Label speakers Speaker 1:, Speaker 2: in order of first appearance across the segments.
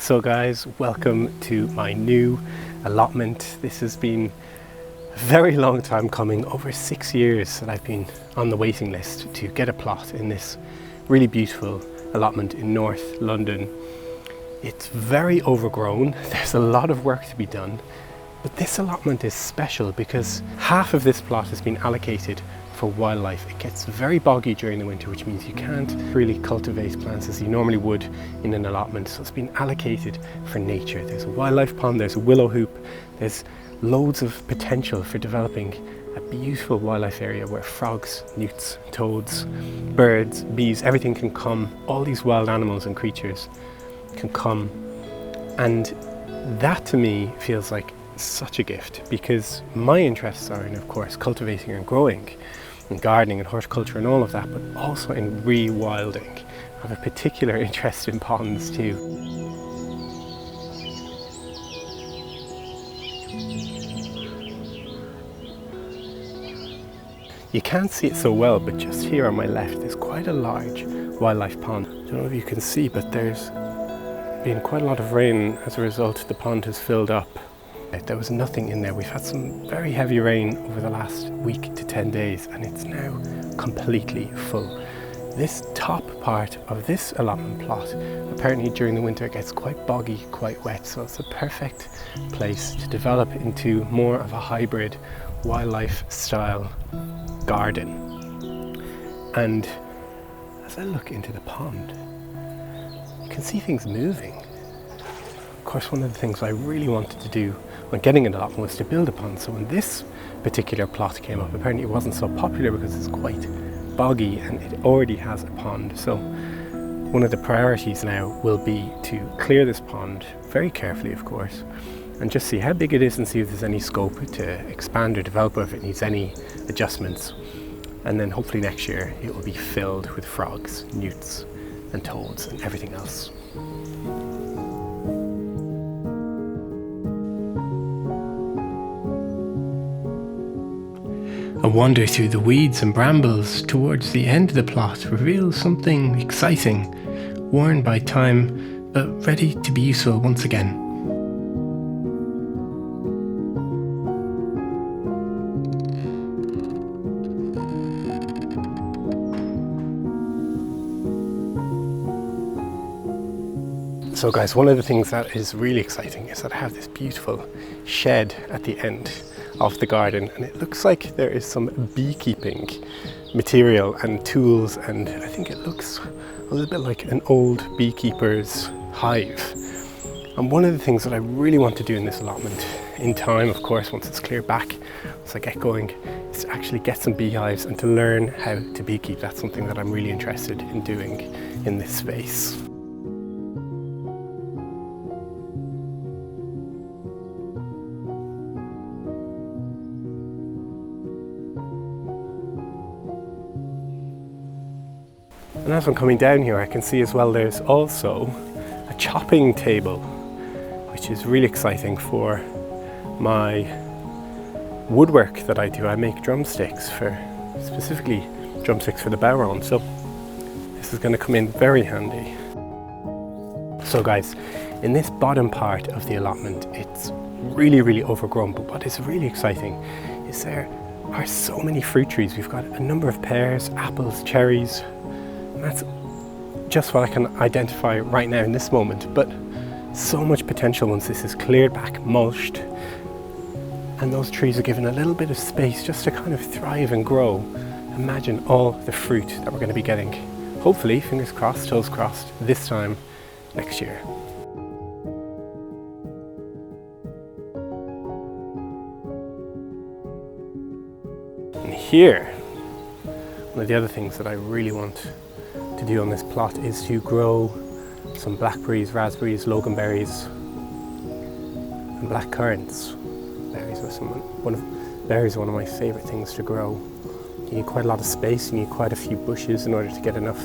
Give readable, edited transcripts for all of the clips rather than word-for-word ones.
Speaker 1: So guys, welcome to my new allotment. This has been a very long time coming, over 6 years that I've been on the waiting list to get a plot in this really beautiful allotment in North London. It's very overgrown, there's a lot of work to be done, but this allotment is special because half of this plot has been allocated for wildlife. It gets very boggy during the winter, which means you can't really cultivate plants as you normally would in an allotment, so it's been allocated for nature. There's a wildlife pond, there's a willow hoop, there's loads of potential for developing a beautiful wildlife area where frogs, newts, toads, birds, bees, everything can come. All these wild animals and creatures can come, and that to me feels like such a gift, because my interests are in, of course, cultivating and growing and gardening and horticulture and all of that, but also in rewilding. I have a particular interest in ponds too. You can't see it so well, but just here on my left there's quite a large wildlife pond. I don't know if you can see, but there's been quite a lot of rain. As a result, the pond has filled up. There was nothing in there. We've had some very heavy rain over the last week to 10 days and it's now completely full. This top part of this allotment plot, apparently during the winter it gets quite boggy, quite wet, so it's a perfect place to develop into more of a hybrid wildlife style garden. And as I look into the pond, you can see things moving. Of course, one of the things I really wanted to do when getting an allotment was to build a pond. So when this particular plot came up, apparently it wasn't so popular because it's quite boggy and it already has a pond. So one of the priorities now will be to clear this pond very carefully, of course, and just see how big it is and see if there's any scope to expand or develop, or if it needs any adjustments. And then hopefully next year it will be filled with frogs, newts and toads and everything else. A wander through the weeds and brambles towards the end of the plot reveals something exciting, worn by time but ready to be useful once again. So guys, one of the things that is really exciting is that I have this beautiful shed at the end of the garden, and it looks like there is some beekeeping material and tools, and I think it looks a little bit like an old beekeeper's hive. And one of the things that I really want to do in this allotment, in time of course, once it's cleared back, once I get going, is to actually get some beehives and to learn how to beekeep. That's something that I'm really interested in doing in this space. And as I'm coming down here, I can see as well there's also a chopping table, which is really exciting for my woodwork that I do. I make drumsticks, specifically drumsticks for the bowron, so this is going to come in very handy. So guys, in this bottom part of the allotment, it's really overgrown, but what is really exciting is there are so many fruit trees. We've got a number of pears, apples, cherries. That's just what I can identify right now in this moment, but so much potential once this is cleared back, mulched, and those trees are given a little bit of space just to kind of thrive and grow. Imagine all the fruit that we're going to be getting, hopefully, fingers crossed, toes crossed, this time next year. And here, one of the other things that I really want to do on this plot is to grow some blackberries, raspberries, loganberries and black currants. Berries are one of my favourite things to grow. You need quite a lot of space, you need quite a few bushes in order to get enough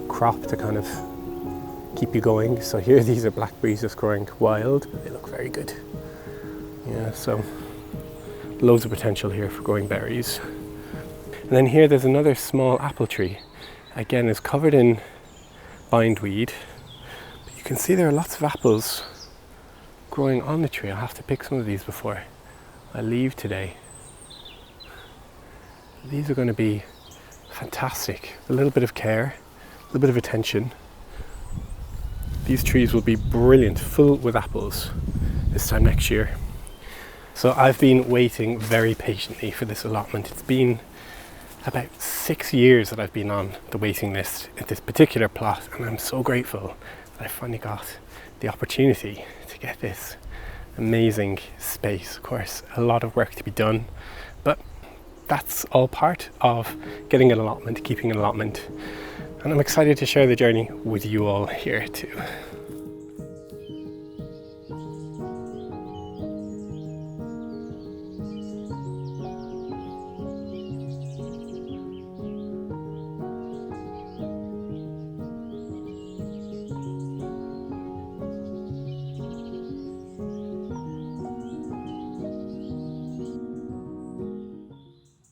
Speaker 1: crop to kind of keep you going. So here these are blackberries just growing wild. They look very good. Yeah, so loads of potential here for growing berries. And then here there's another small apple tree. Again, it's covered in bindweed, but you can see there are lots of apples growing on the tree. I'll have to pick some of these before I leave today. These are going to be fantastic. A little bit of care, a little bit of attention. These trees will be brilliant, full with apples this time next year. So I've been waiting very patiently for this allotment. It's been about 6 years that I've been on the waiting list at this particular plot, and I'm so grateful that I finally got the opportunity to get this amazing space. Of course, a lot of work to be done, but that's all part of getting an allotment, keeping an allotment. And I'm excited to share the journey with you all here too.